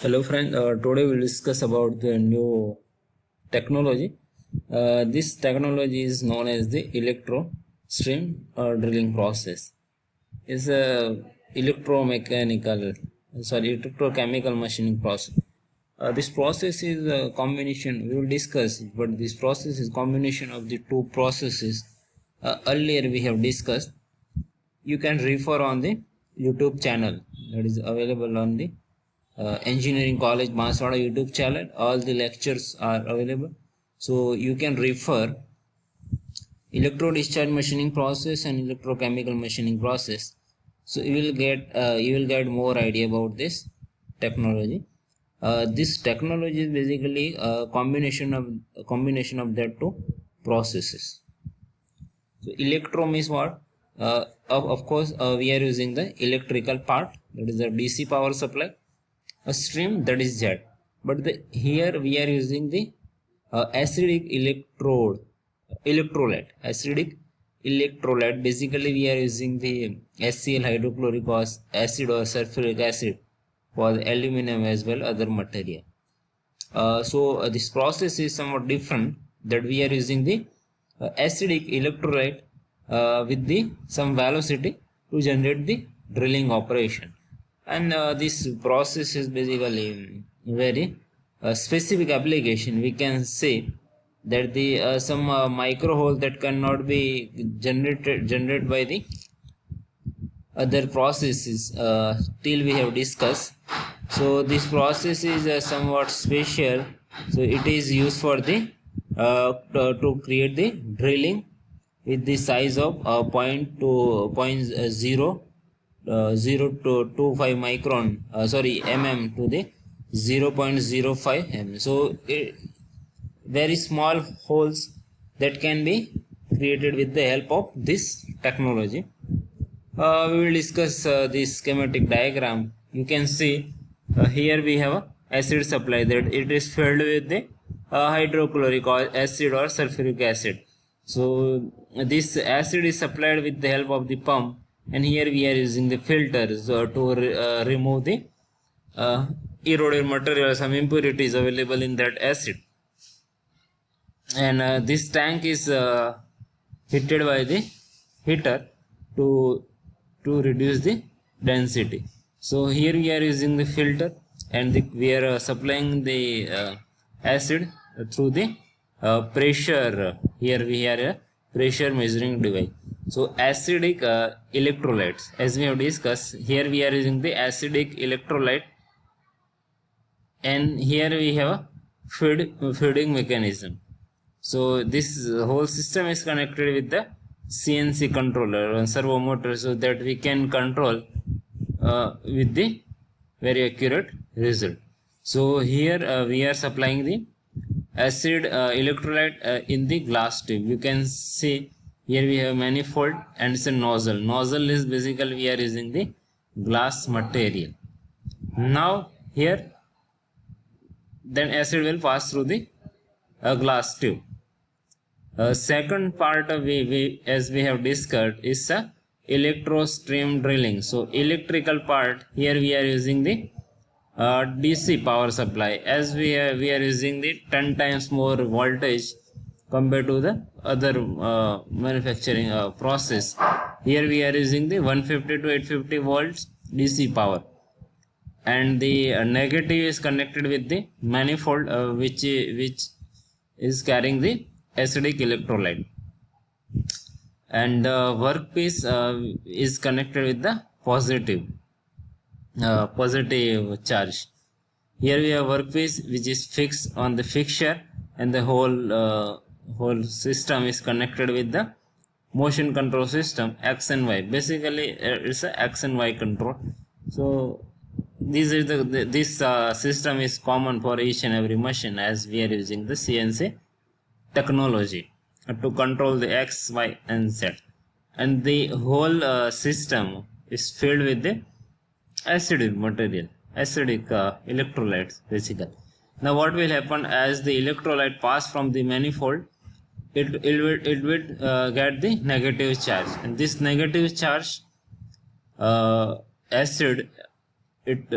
Hello friend, today we'll discuss about the new technology. This technology is known as the electro stream drilling process. It's a electrochemical machining process. This process is a combination, we will discuss, but this process is combination of the two processes earlier we have discussed. You can refer on the YouTube channel that is available on the Engineering College Banswara YouTube channel. All the lectures are available, so you can refer electro discharge machining process and electrochemical machining process. So you will get more idea about this technology. This technology is basically a combination of that two processes. So electro means what? Of course, we are using the electrical part, that is the DC power supply. A stream, that is jet. But here we are using the acidic electrolyte. Acidic electrolyte. Basically, we are using the HCl hydrochloric acid or sulfuric acid for the aluminum as well other material. So this process is somewhat different, that we are using the acidic electrolyte with the some velocity to generate the drilling operation. And this process is basically very specific application. We can say that the some micro hole that cannot be generated by the other processes till we have discussed. So this process is somewhat special. So it is used for the to create the drilling with the size of 0.0 to 25 micron, mm to the 0.05 mm. So very small holes that can be created with the help of this technology. We will discuss this schematic diagram. You can see here we have a acid supply, that it is filled with the hydrochloric acid or sulfuric acid. So this acid is supplied with the help of the pump, and here we are using the filters to remove the eroded material, some impurities available in that acid. And this tank is heated by the heater to reduce the density. So here we are using the filter, and we are supplying the acid through the pressure. Here we have a pressure measuring device. So acidic electrolytes, as we have discussed, here we are using the acidic electrolyte, and here we have a feeding mechanism. So this whole system is connected with the CNC controller and servo motor, so that we can control with the very accurate result. So here we are supplying the acid electrolyte in the glass tube. You can see here we have manifold and it's a nozzle. Nozzle is basically we are using the glass material. Now here then acid will pass through the glass tube. Second part of as we have discussed is electro stream drilling. So electrical part, here we are using the DC power supply, as we are using the 10 times more voltage compared to the other manufacturing process. Here we are using the 150 to 850 volts DC power, and the negative is connected with the manifold which is carrying the acidic electrolyte, and the workpiece is connected with the positive charge. Here we have workpiece which is fixed on the fixture, and the whole system is connected with the motion control system X and Y. Basically it's a X and Y control. So this system is common for each and every machine, as we are using the CNC technology to control the X, Y and Z, and the whole system is filled with the acidic material, acidic electrolytes basically. Now what will happen, as the electrolyte pass from the manifold, it will get the negative charge, and this negative charge acid, it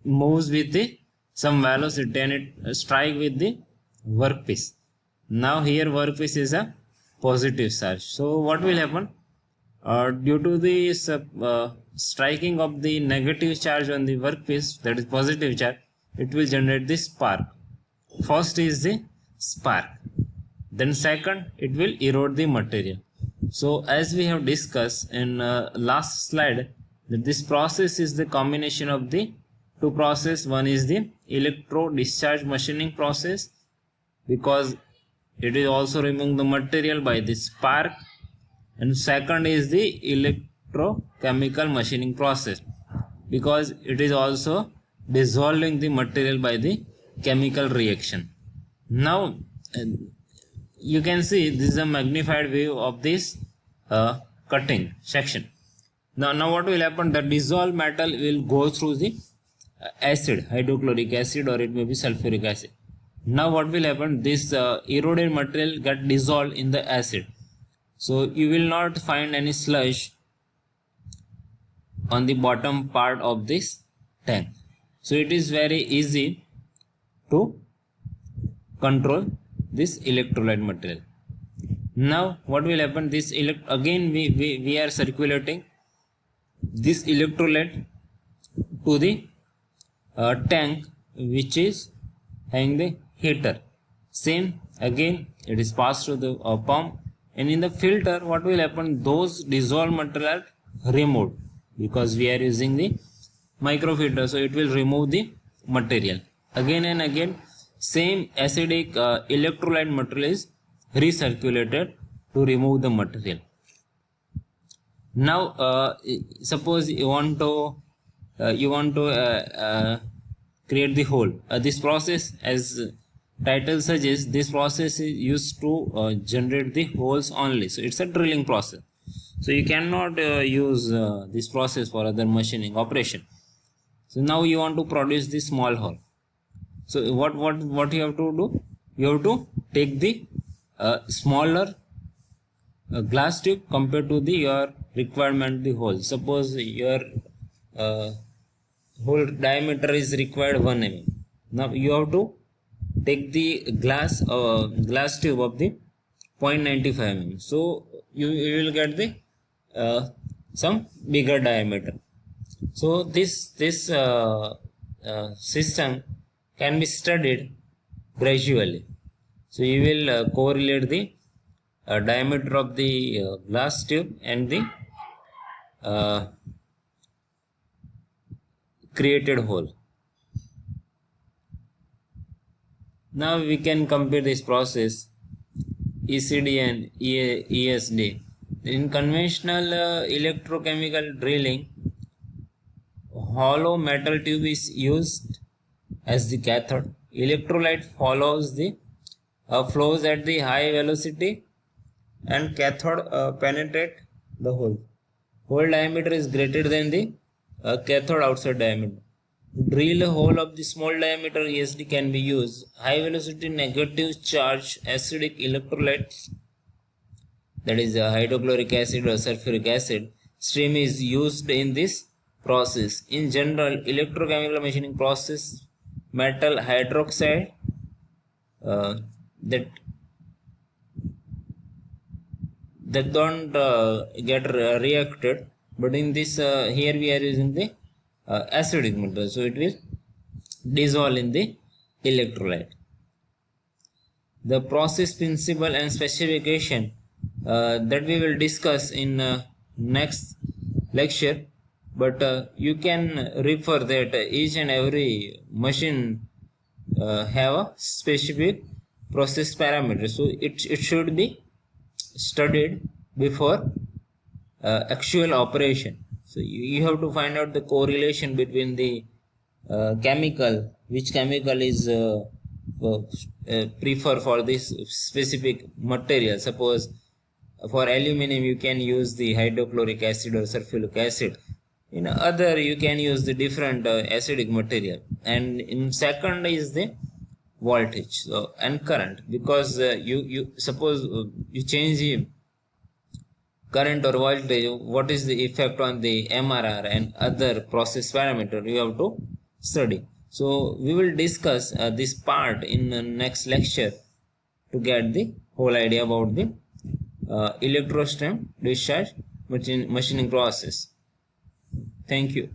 moves with the some velocity and it strike with the workpiece. Now here workpiece is a positive charge. So what will happen? Due to the striking of the negative charge on the workpiece, that is positive charge, it will generate the spark. First is the spark, then second it will erode the material. So as we have discussed in last slide, that this process is the combination of the two process. One is the electro discharge machining process, because it is also removing the material by the spark, and second is the electrochemical machining process, because it is also dissolving the material by the chemical reaction. Now you can see this is a magnified view of this cutting section. Now what will happen? The dissolved metal will go through the acid, hydrochloric acid, or it may be sulfuric acid. Now what will happen? This eroded material get dissolved in the acid. So you will not find any sludge on the bottom part of this tank. So it is very easy to control this electrolyte material. Now what will happen? This again we are circulating this electrolyte to the tank which is having the heater. Same again it is passed through the pump, and in the filter what will happen? Those dissolved material are removed, because we are using the microfilter, so it will remove the material. Again and again same acidic electrolyte material is recirculated to remove the material. Now suppose you want to create the hole. This process, as title suggests, this process is used to generate the holes only. So it's a drilling process. So you cannot use this process for other machining operation. So now you want to produce the small hole. So what you have to do? You have to take the smaller glass tube compared to the your requirement the hole. Suppose your hole diameter is required 1 mm. Now you have to take the glass tube of the 0.95 mm. So you will get the some bigger diameter. So this system can be studied gradually. So you will correlate the diameter of the glass tube and the created hole. Now we can compare this process ECD and ESD. In conventional electrochemical drilling, hollow metal tube is used as the cathode. Electrolyte follows the flows at the high velocity, and cathode penetrate the hole. Hole diameter is greater than the cathode outside diameter. To drill a hole of the small diameter ESD can be used. High velocity negative charge acidic electrolytes, that is hydrochloric acid or sulfuric acid stream, is used in this process. In general, electrochemical machining process, metal hydroxide that don't get reacted, but in this here we are using the acidic material, so it will dissolve in the electrolyte. The process principle and specification that we will discuss in next lecture, but you can refer that each and every machine have a specific process parameter, so it should be studied before actual operation. So you have to find out the correlation between the chemical, which chemical is prefer for this specific material. Suppose for aluminum you can use the hydrochloric acid or sulfuric acid. In other you can use the different acidic material. And in second is the voltage and current, because you suppose you change the current or voltage, what is the effect on the MRR and other process parameter you have to study. So we will discuss this part in the next lecture to get the whole idea about the electrostem discharge machining process. Thank you.